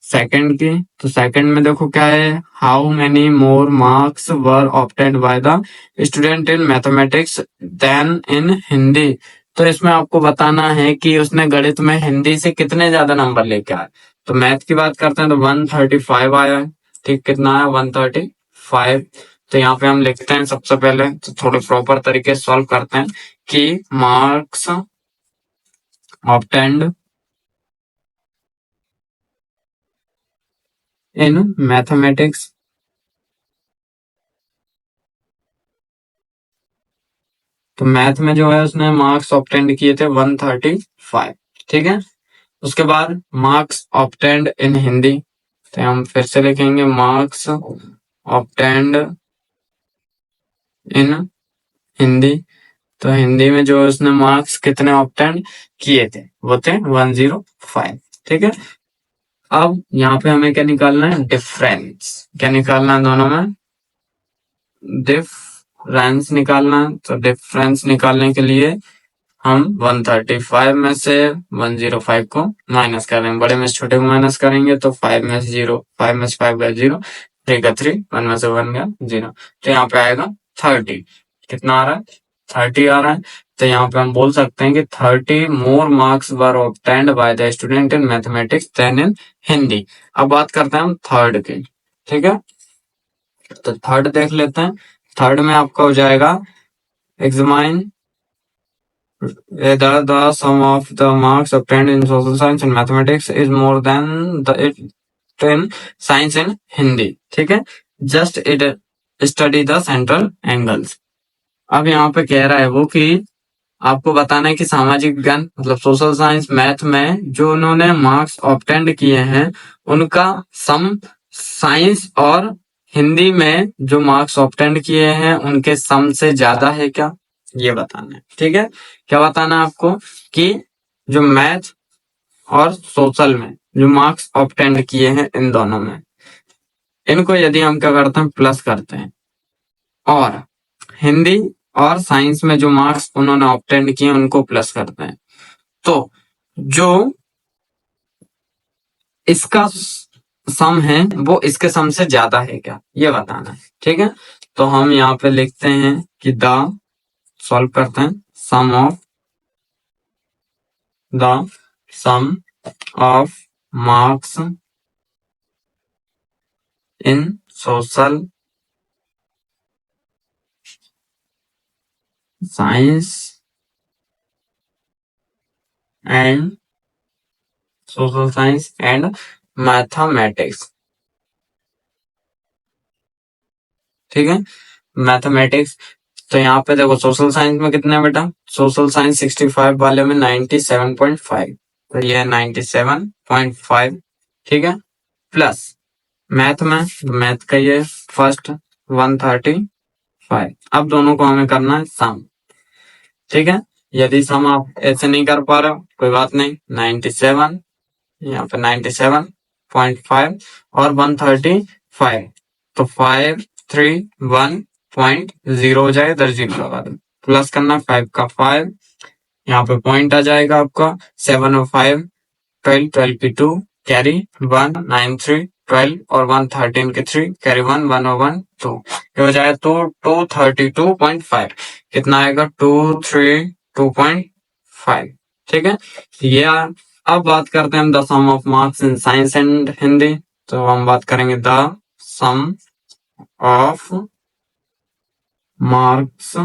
सेकंड की, तो सेकंड में देखो क्या है, how many more marks were obtained by the student in mathematics than in Hindi. तो इसमें आपको बताना है कि उसने गणित में हिंदी से कितने ज्यादा नंबर लेके आए। तो मैथ की बात करते हैं तो 135 आया है। ठीक, कितना आया 135। तो यहाँ पे हम लिखते हैं सबसे पहले, तो थोड़े प्रॉपर तरीके से सॉल्व करते हैं कि मार्क्स ऑब्टेन्ड इन मैथमेटिक्स, तो मैथ में जो है उसने मार्क्स ऑब्टेंड किए थे 135। ठीक है, उसके बाद मार्क्स ऑब्टेन्ड इन हिंदी, तो हम फिर से लिखेंगे मार्क्स ऑब्टेन्ड इन हिंदी। तो हिंदी में जो उसने मार्क्स कितने ऑब्टेन किए थे वो थे 105। ठीक है, अब यहाँ पे हमें क्या निकालना है, डिफरेंस। क्या निकालना है दोनों में, डिफरेंस निकालना है। तो डिफरेंस निकालने के लिए हम 135 में से 105 को माइनस कर रहे हैं, बड़े में से छोटे को माइनस करेंगे तो 5 में से 0, 5 में से 5 गया 0, 3 का 3, 1 में से 1 गया 0, तो यहाँ पे आएगा 30। कितना आ रहा है, 30 आ रहा है। तो यहाँ पे हम बोल सकते हैं कि 30 more marks were obtained by the student in mathematics than in Hindi. अब बात करते हैं हम थर्ड की। ठीक है, तो थर्ड देख लेते हैं। थर्ड में आपका हो जाएगा examine whether the sum of the marks obtained in social science and mathematics is more than the it in science and Hindi। ठीक है, just it study the central angles। अब यहाँ पे कह रहा है वो कि आपको बताना है कि सामाजिक विज्ञान मतलब सोशल साइंस मैथ में जो उन्होंने मार्क्स ऑब्टेंड किए हैं उनका सम साइंस और हिंदी में जो मार्क्स ऑब्टेंड किए हैं उनके सम से ज्यादा है क्या, ये बताना है। ठीक है, क्या बताना है आपको कि जो मैथ और सोशल में जो मार्क्स ऑब्टेंड किए हैं इन दोनों में, इनको यदि हम क्या करते हैं, प्लस करते हैं, और हिंदी और साइंस में जो मार्क्स उन्होंने ऑब्टेंड किए उनको प्लस करते हैं, तो जो इसका सम है वो इसके सम से ज्यादा है क्या, ये बताना है। ठीक है, तो हम यहाँ पे लिखते हैं कि द, सॉल्व करते हैं, sum of the sum of marks in social science and social science and mathematics. ठीक है, मैथमेटिक्स, तो यहाँ पे देखो सोशल साइंस में कितने बेटा, सोशल साइंस 65 वाले में 97.5, तो ये 97.5। ठीक है, प्लस मैथ में, मैथ का ये फर्स्ट 135। अब दोनों को हमें करना है सम। ठीक है, यदि सम आप ऐसे नहीं कर पा रहे हो कोई बात नहीं, 97 यहाँ पे 97.5 और 135, तो 531.0 हो जाएगा, इधर 0 लगा दो, प्लस करना 5 का 5, यहाँ पे पॉइंट आ जाएगा आपका 7 और 5 12, 12 की 2 कैरी 1, 9 3 12 और 1 13 के 3 कैरी 1, 1 और 1 2, ये हो जाएगा तो 232.5। कितना आएगा, 232.5। ठीक है, ये अब बात करते हैं हम the sum of marks in science and Hindi. तो हम बात करेंगे the sum of marks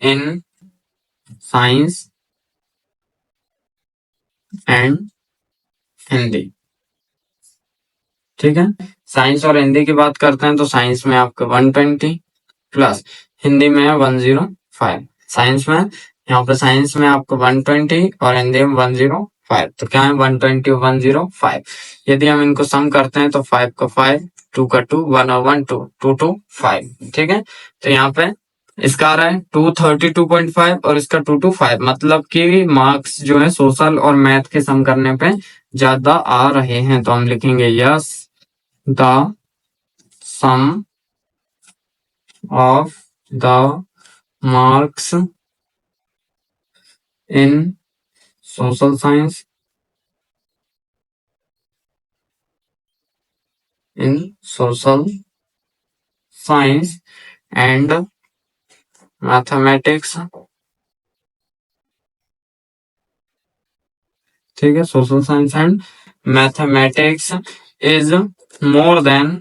in science and Hindi. ठीक है, साइंस और हिंदी की बात करते हैं तो साइंस में आपका 120 प्लस हिंदी में है 105। साइंस में यहाँ पे साइंस में आपको 120 और हिंदी में 105, तो क्या है 120 105। यदि हम इनको सम करते हैं तो 5 का 5, 2 का 2, 1 और 1 2, 2 2 5। ठीक है, तो यहाँ पे इसका आ रहा है 232.5 और इसका 225, मतलब कि मार्क्स जो है सोशल और मैथ के सम करने पे ज्यादा आ रहे हैं, तो हम लिखेंगे yes the sum of the marks in social science in social science and mathematics. ठीक है, social science and mathematics is more than,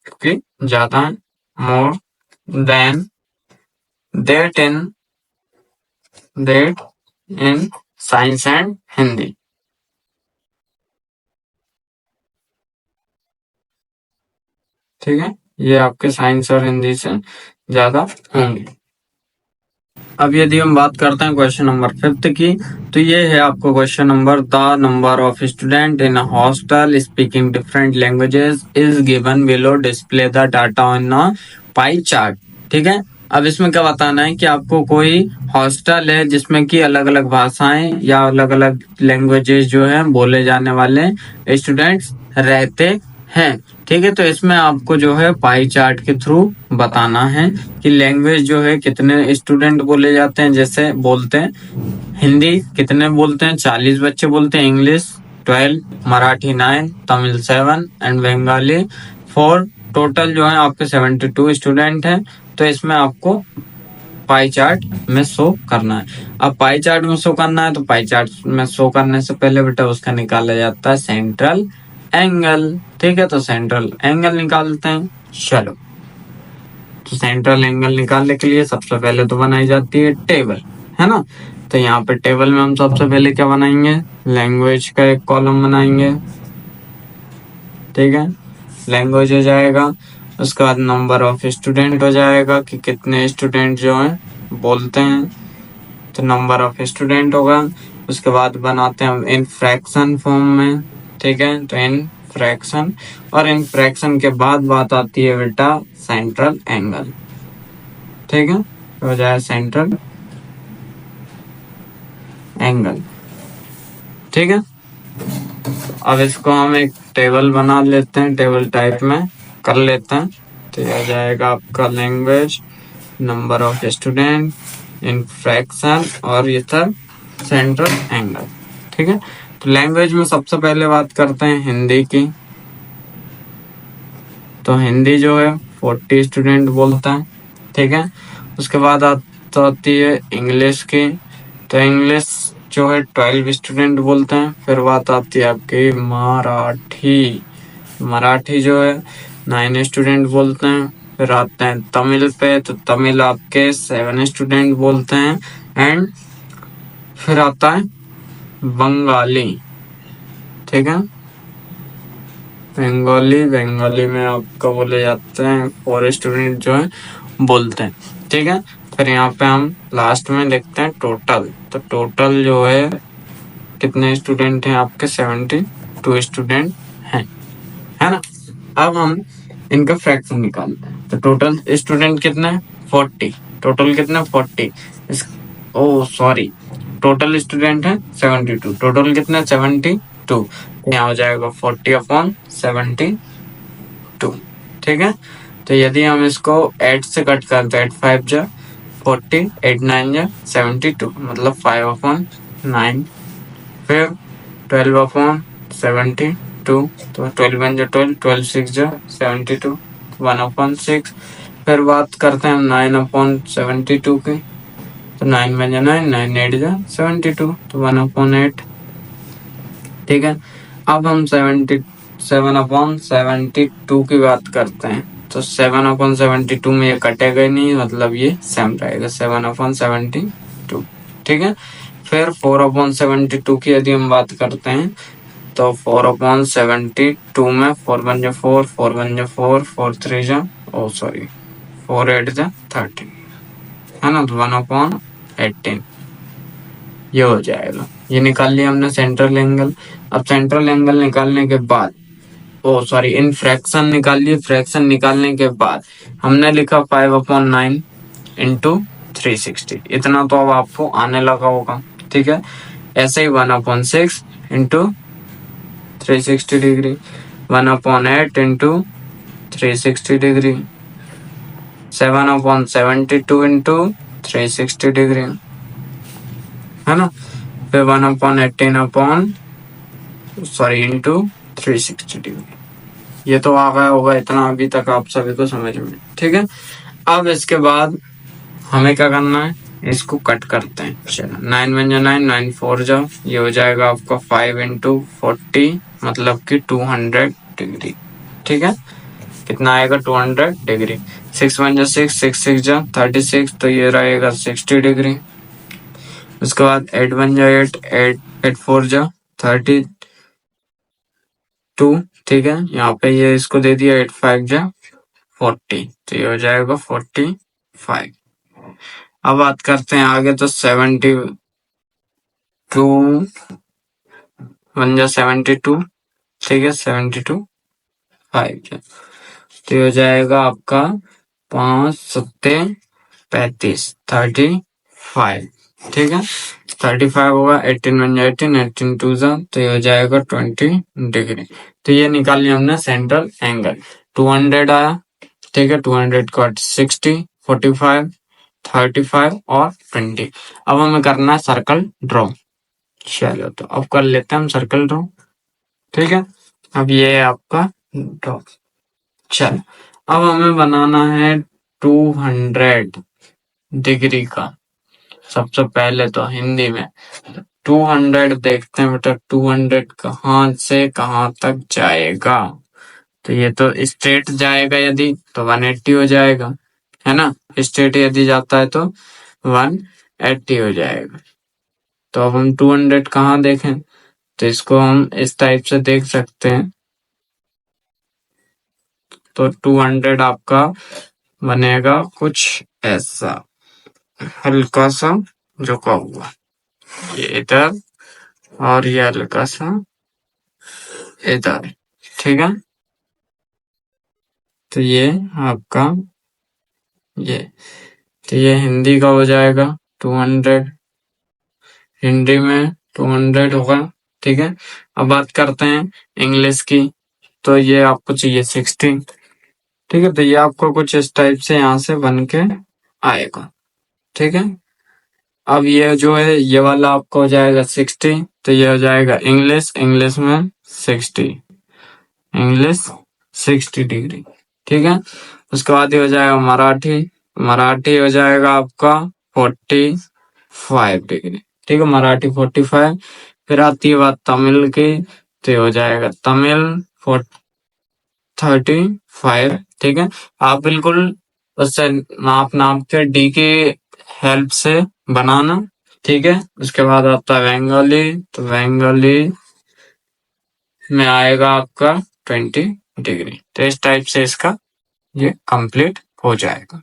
क्योंकि ज्यादा है, more than that in science and Hindi. ठीक है, ये आपके साइंस और हिंदी से ज्यादा होंगे। अब यदि हम बात करते हैं क्वेश्चन नंबर 5 की, तो ये है आपको question number, the number of student in a hostel speaking different languages is given below, display the data on a pie chart. ठीक है, अब इसमें क्या बताना है कि आपको कोई हॉस्टल है जिसमें कि अलग अलग भाषाएं या अलग अलग लैंग्वेजेस जो है बोले जाने वाले स्टूडेंट्स रहते हैं। ठीक है, तो इसमें आपको जो है पाई चार्ट के थ्रू बताना है कि लैंग्वेज जो है कितने स्टूडेंट बोले जाते हैं। जैसे बोलते हैं हिंदी कितने बोलते हैं, 40 बच्चे बोलते हैं, English 12, Marathi 9, Tamil 7 and Bengali 4। Total जो है आपके 72 स्टूडेंट हैं। तो इसमें आपको पाई चार्ट में शो करना है। अब पाई चार्ट में शो करना है तो पाई चार्ट में शो करने से पहले बेटा उसका निकाला जाता है सेंट्रल एंगल। ठीक है, तो सेंट्रल एंगल निकालते हैं। चलो, तो सेंट्रल एंगल निकालने के लिए सबसे पहले तो बनाई जाती है टेबल, है ना। तो यहाँ पे टेबल में हम सबसे पहले क्या बनाएंगे, लैंग्वेज का एक कॉलम बनाएंगे। ठीक है, लैंग्वेज हो जाएगा, उसके बाद नंबर ऑफ स्टूडेंट हो जाएगा कि कितने स्टूडेंट जो हैं बोलते हैं, तो नंबर ऑफ स्टूडेंट होगा। उसके बाद बनाते हैं इन फ्रैक्शन फॉर्म में। ठीक है, तो इन फ्रैक्शन, और इन फ्रैक्शन के बाद बात आती है बेटा सेंट्रल एंगल। ठीक है, हो जाए सेंट्रल एंगल। ठीक है, अब इसको हम एक टेबल बना लेते हैं, टेबल टाइप में कर लेते हैं। तो यह जाएगा आपका language, number of student, in fraction, और ये था सेंट्रल एंगल। ठीक है, तो लैंग्वेज में सबसे पहले बात करते हैं हिंदी की। तो हिंदी जो है 40 स्टूडेंट बोलता है। ठीक है, उसके बाद आती है इंग्लिश की। तो इंग्लिश जो है 12 स्टूडेंट बोलते हैं। फिर बात आती है आपकी मराठी। मराठी जो है 9 स्टूडेंट बोलते हैं। फिर आते हैं तमिल पे, तो तमिल आपके 7 स्टूडेंट बोलते हैं। एंड फिर आता है बंगाली। ठीक है, बंगाली, बंगाली में आपका बोले जाते हैं 4 स्टूडेंट जो है बोलते हैं। ठीक है, फिर यहाँ पे हम लास्ट में देखते हैं टोटल। तो टोटल जो है कितने स्टूडेंट हैं आपके, 72 स्टूडेंट हैं, है ना। अब हम इनका फ्रैक्शन निकालते हैं। तो टोटल स्टूडेंट कितने, 40। टोटल कितने, 40। ओ सॉरी, टोटल स्टूडेंट है 72। टोटल कितने, 72। यहाँ हो जाएगा 40/72। ठीक है, तो यदि हम इसको 8 से कट करते हैं, 8 5 जा 40, 8 9 जा 72, मतलब 5/9। फिर 12/72, तो 12 1 जा 12, 12 6 जा 72, 1/6। फिर बात करते हैं हम 9/72 की। तो 9 1 जा 9, 9 8 जा 72, तो 1/8। ठीक है, अब हम 7/72 की बात करते हैं। तो 7/72 में ये कटेगा ही नहीं, मतलब ये सेम रहेगा 7/72। ठीक है, फिर 4/72 की यदि हम बात करते हैं, तो 4/72 में 4 1 जा 4, 4 1 जा 4, 4 3 जा 4 8 जा 13, है ना। तो 1/18 ये हो जाएगा। ये निकाल लिया हमने सेंट्रल एंगल। अब सेंट्रल एंगल निकालने के बाद, इन फ्रैक्शन निकाल लिए। फ्रैक्शन निकालने के बाद हमने लिखा 5/9 इंटू 360। इतना तो अब आपको आने लगा होगा। ठीक है, ऐसे ही 1/6 into 360 degree, 1/8 into 360 degree, 7/72 into 360 degree, है ना। फिर 1/18 इंटू 360 डिग्री। ये तो आ गया होगा इतना अभी तक आप सभी को समझ में। ठीक है, अब इसके बाद हमें क्या करना है, इसको कट करते हैं। चलो, 9 1 जा 9, 9 4 जा, ये हो जाएगा आपका 5 इंटू 40, मतलब कि 200 डिग्री। ठीक है, कितना आएगा, 200 डिग्री। 6 1 जा 6, 6 6 जा 36, तो ये रहेगा 60 डिग्री। उसके बाद 8 1 जा 8, 8 8 4 जा 32। ठीक है, यहाँ पे ये इसको दे दिया 8 5 जा 40, तो ये हो जाएगा 45। अब बात करते हैं आगे, तो 72 बन जा 72, ठीक है 72 5 तो ये हो जाएगा आपका 5 सत्ते 35 35, ठीक है 35 होगा, 18 बन जाए 18, 18 टू जा तो ये हो जाएगा 20 डिग्री। तो ये निकाल लिया हमने सेंट्रल एंगल। 200 आया, ठीक है 200 का 60, 45, 35 और 20। अब हमें करना है सर्कल ड्रॉ। चलो तो अब कर लेते हैं हम सर्कल ड्रॉ, ठीक है। अब ये है आपका ड्रॉ। चलो अब हमें बनाना है 200 डिग्री का। सबसे पहले तो हिंदी में 200 देखते हैं बेटा, 200 कहाँ से कहाँ तक जाएगा। तो ये तो स्ट्रेट जाएगा यदि तो 180 हो जाएगा, है ना। स्ट्रेट यदि जाता है तो 180 हो जाएगा। तो अब हम 200 कहाँ देखें, तो इसको हम इस टाइप से देख सकते हैं। तो 200 आपका बनेगा कुछ ऐसा, हल्का सा झुका हुआ, ये इधर और ये हल्का सा इधर, ठीक है। तो ये आपका ये तो ये हिंदी का हो जाएगा 200, हिंदी में 200 होगा, ठीक है। अब बात करते हैं इंग्लिश की, तो ये आपको चाहिए 60, ठीक है। तो ये आपको कुछ इस टाइप से यहाँ से बन के आएगा, ठीक है। अब ये जो है ये वाला आपका हो जाएगा 60, तो ये हो जाएगा इंग्लिश, इंग्लिश में 60, इंग्लिश 60 डिग्री, ठीक है। उसके बाद ये हो जाएगा मराठी, मराठी हो जाएगा आपका 45 डिग्री, ठीक है मराठी 45। फिर आती है बात तमिल की, तो ये हो जाएगा तमिल 35, ठीक है। आप बिल्कुल उससे नाप नाप के डी की हेल्प से बनाना, ठीक है। उसके बाद आता है बंगाली, तो बंगाली में आएगा आपका 20 डिग्री। तो इस टाइप से इसका ये कंप्लीट हो जाएगा।